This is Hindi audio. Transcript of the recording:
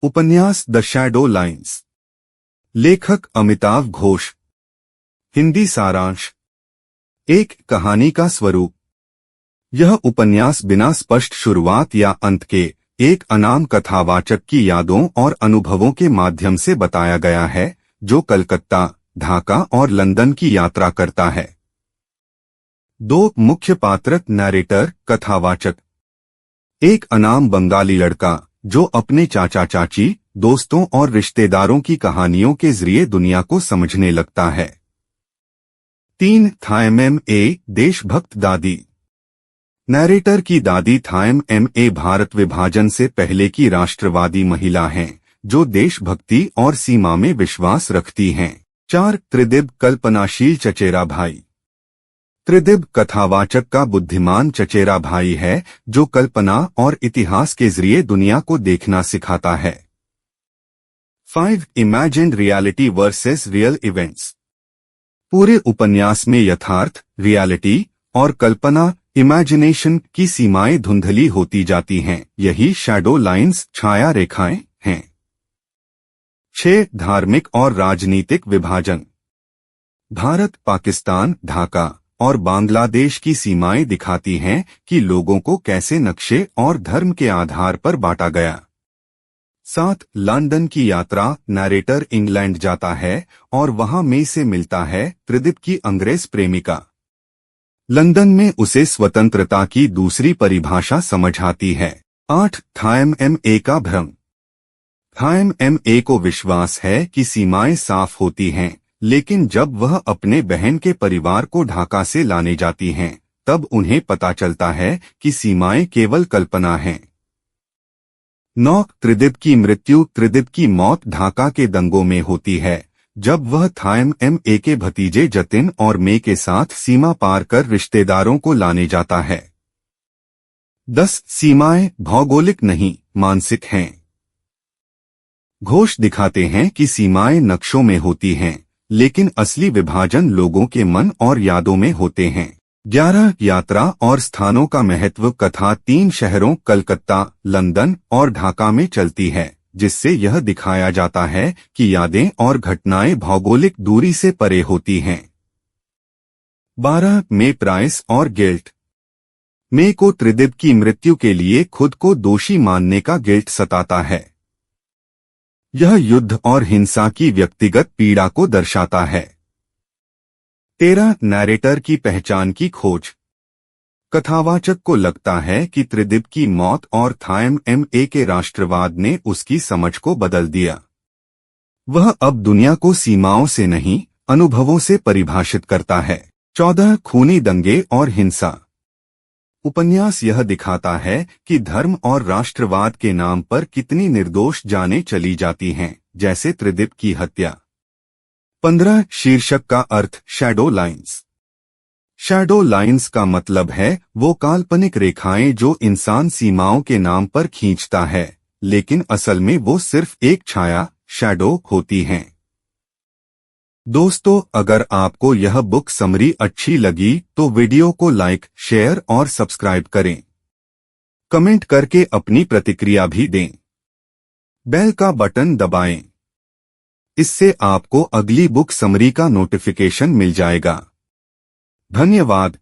उपन्यास द शैडो लाइन्स। लेखक अमिताव घोष। हिंदी सारांश। एक कहानी का स्वरूप। यह उपन्यास बिना स्पष्ट शुरुआत या अंत के एक अनाम कथावाचक की यादों और अनुभवों के माध्यम से बताया गया है, जो कलकत्ता, ढाका और लंदन की यात्रा करता है। दो मुख्य पात्र नैरेटर कथावाचक। एक अनाम बंगाली लड़का जो अपने चाचा चाची, दोस्तों और रिश्तेदारों की कहानियों के जरिए दुनिया को समझने लगता है। 3 थायम एम.ए. देशभक्त दादी। नैरेटर की दादी थायम एम.ए. भारत विभाजन से पहले की राष्ट्रवादी महिला हैं, जो देशभक्ति और सीमा में विश्वास रखती हैं। 4 त्रिदिब कल्पनाशील चचेरा भाई। त्रिदिब कथावाचक का बुद्धिमान चचेरा भाई है, जो कल्पना और इतिहास के जरिए दुनिया को देखना सिखाता है। 5 imagined reality versus real events. पूरे उपन्यास में यथार्थ, रियलिटी और कल्पना, इमेजिनेशन की सीमाएं धुंधली होती जाती हैं। यही शैडो लाइन्स, छाया रेखाएं हैं। 6 धार्मिक और राजनीतिक विभाजन। भारत, पाकिस्तान, ढाका और बांग्लादेश की सीमाएं दिखाती हैं कि लोगों को कैसे नक्शे और धर्म के आधार पर बांटा गया। 7 लंदन की यात्रा। नैरेटर इंग्लैंड जाता है और वहां मे से मिलता है, त्रिदिब की अंग्रेज प्रेमिका। लंदन में उसे स्वतंत्रता की दूसरी परिभाषा समझ आती है। 8 थायम एम.ए. का भ्रम। थायम एम.ए. को विश्वास है कि सीमाएं साफ होती हैं, लेकिन जब वह अपने बहन के परिवार को ढाका से लाने जाती हैं, तब उन्हें पता चलता है कि सीमाएं केवल कल्पना हैं। 9 त्रिदिब की मृत्यु। त्रिदिब की मौत ढाका के दंगों में होती है, जब वह थायम एम.ए. के भतीजे जतिन और मे के साथ सीमा पार कर रिश्तेदारों को लाने जाता है। 10 सीमाएं भौगोलिक नहीं, मानसिक हैं। घोष दिखाते हैं कि सीमाएं नक्शों में होती हैं, लेकिन असली विभाजन लोगों के मन और यादों में होते हैं। 11 यात्रा और स्थानों का महत्व। कथा 3 शहरों कलकत्ता, लंदन और ढाका में चलती है, जिससे यह दिखाया जाता है कि यादें और घटनाएं भौगोलिक दूरी से परे होती हैं। 12 मे प्राइस और गिल्ट। मे को त्रिदिब की मृत्यु के लिए खुद को दोषी मानने का गिल्ट सताता है। यह युद्ध और हिंसा की व्यक्तिगत पीड़ा को दर्शाता है। 13 नैरेटर की पहचान की खोज। कथावाचक को लगता है कि त्रिदिब की मौत और थायम एम.ए. के राष्ट्रवाद ने उसकी समझ को बदल दिया। वह अब दुनिया को सीमाओं से नहीं, अनुभवों से परिभाषित करता है। 14 खूनी दंगे और हिंसा। उपन्यास यह दिखाता है कि धर्म और राष्ट्रवाद के नाम पर कितनी निर्दोष जानें चली जाती हैं, जैसे त्रिदिब की हत्या। 15 शीर्षक का अर्थ। Shadow lines. शैडो लाइन्स का मतलब है वो काल्पनिक रेखाएं जो इंसान सीमाओं के नाम पर खींचता है, लेकिन असल में वो सिर्फ एक छाया, शैडो होती हैं। दोस्तों, अगर आपको यह बुक समरी अच्छी लगी तो वीडियो को लाइक, शेयर और सब्सक्राइब करें। कमेंट करके अपनी प्रतिक्रिया भी दें। बेल का बटन दबाएं। इससे आपको अगली बुक समरी का नोटिफिकेशन मिल जाएगा। धन्यवाद।